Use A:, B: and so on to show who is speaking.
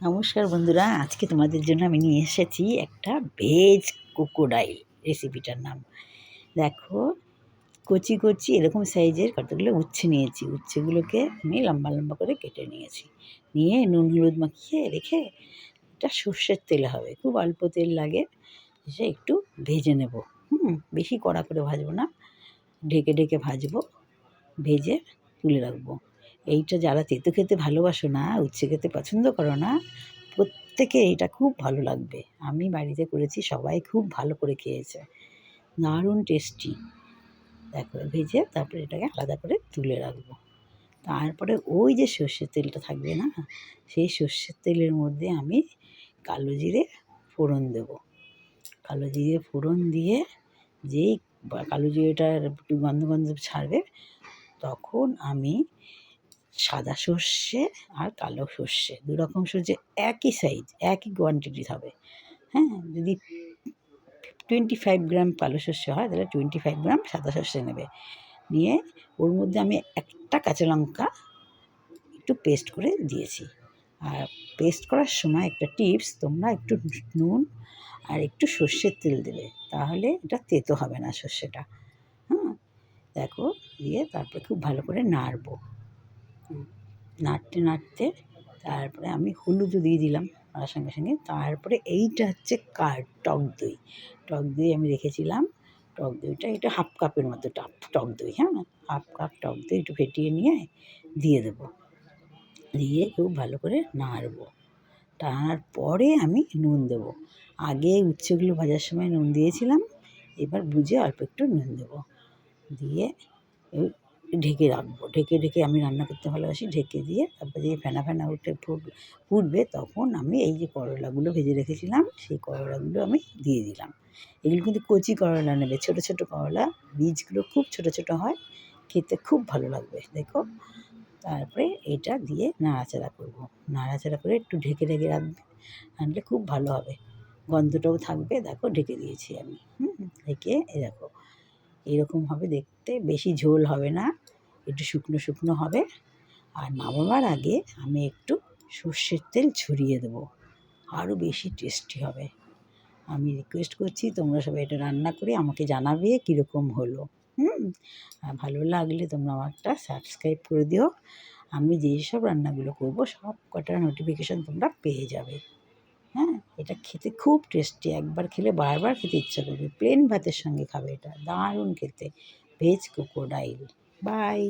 A: নমস্কার বন্ধুরা, আজকে তোমাদের জন্য আমি নিয়ে এসেছি একটা ভেজ ক্রোকোডাইল। রেসিপিটার নাম দেখো, কচি কচি এরকম সাইজের কতগুলো উচ্ছে নিয়েছি। উচ্ছেগুলোকে আমি লম্বা লম্বা করে কেটে নিয়েছি। নিয়ে নুন হলুদ মাখিয়ে রেখে এটা সর্ষের তেল হবে, খুব অল্প তেল লাগে, সে একটু ভেজে নেব। বেশি কড়া করে ভাজবো না, ঢেকে ঢেকে ভাজবো, ভেজে তুলে রাখবো। এইটা যারা তেঁতো খেতে ভালোবাসো না, উচ্ছে খেতে পছন্দ করো না, প্রত্যেকে এটা খুব ভালো লাগবে। আমি বাড়িতে করেছি, সবাই খুব ভালো করে খেয়েছে, দারুণ টেস্টি। দেখো ভেজে তারপরে এটাকে আলাদা করে তুলে রাখবো। তারপরে ওই যে সর্ষের তেলটা থাকবে না, সেই সর্ষের তেলের মধ্যে আমি কালো জিরে ফোড়ন দেবো। কালো জিরে ফোড়ন দিয়ে যেই কালো জিরেটার একটু গন্ধ গন্ধ ছাড়বে, তখন আমি সাদা সর্ষে আর কালো সর্ষে দু রকম সর্ষে একই সাইজ, একই কোয়ান্টিটির হবে। যদি 25 গ্রাম কালো সর্ষে হয়, তাহলে 25 গ্রাম সাদা সর্ষে নেবে। নিয়ে ওর মধ্যে আমি একটা কাঁচা লঙ্কা একটু পেস্ট করে দিয়েছি। আর পেস্ট করার সময় একটা টিপস, তোমরা একটু নুন আর একটু সর্ষের তেল দেবে, তাহলে এটা তেতো হবে না সর্ষেটা। দেখো, দিয়ে তারপরে খুব ভালো করে নাড়বো। নাড়তে নাড়তে তারপরে আমি হলুদও দিয়ে দিলাম তার সঙ্গে সঙ্গে। তারপরে এইটা হচ্ছে টক দই। টক দই আমি রেখেছিলাম, টক দইটা এটা হাফ কাপের মতো টক দই, হাফ কাপ টক দই একটু ফেটিয়ে নিয়ে দিয়ে দেবো। দিয়ে খুব ভালো করে নাড়বো। টানার পরে আমি নুন দেবো। আগে উচ্ছেগুলো ভাজার সময় নুন দিয়েছিলাম, এবার বুঝে অল্প একটু নুন দেবো। দিয়ে ঢেকে রাখবো। ঢেকে ঢেকে আমি রান্না করতে ভালোবাসি। ঢেকে দিয়ে তারপরে যে ফেনা ফেনা উঠে ফুটবে, তখন আমি এই যে করলাগুলো ভেজে রেখেছিলাম, সেই করলাগুলো আমি দিয়ে দিলাম। এগুলো কিন্তু কচি করলা নেবে, ছোটো ছোটো করলা, বীজগুলো খুব ছোটো ছোটো হয়, খেতে খুব ভালো লাগবে। দেখো, তারপরে এটা দিয়ে নাড়াচাড়া করবো। নাড়াচাড়া করে একটু ঢেকে ঢেকে রাখবে, রাখলে খুব ভালো হবে, গন্ধটাও থাকবে। দেখো ঢেকে দিয়েছি আমি, ঢেকে দেখো এরকম হবে দেখতে, বেশি ঝোল হবে না, একটু শুকনো শুকনো হবে। আর নামাবার আগে আমি একটু সর্ষের তেল ছড়িয়ে দেবো, আরও বেশি টেস্টি হবে। আমি রিকোয়েস্ট করছি, তোমরা সবাই এটা রান্না করে আমাকে জানাবে কীরকম হলো। আর ভালো লাগলে তোমরা আমারটা সাবস্ক্রাইব করে দিও। আমি যেই সব রান্নাগুলো করবো, সব কটার নোটিফিকেশান তোমরা পেয়ে যাবে। এটা খেতে খুব টেস্টি, একবার খেলে বারবার খেতে ইচ্ছা করবে। প্লেন ভাতের সঙ্গে খাবে, এটা দারুণ খেতে। Veg crocodile. বাই।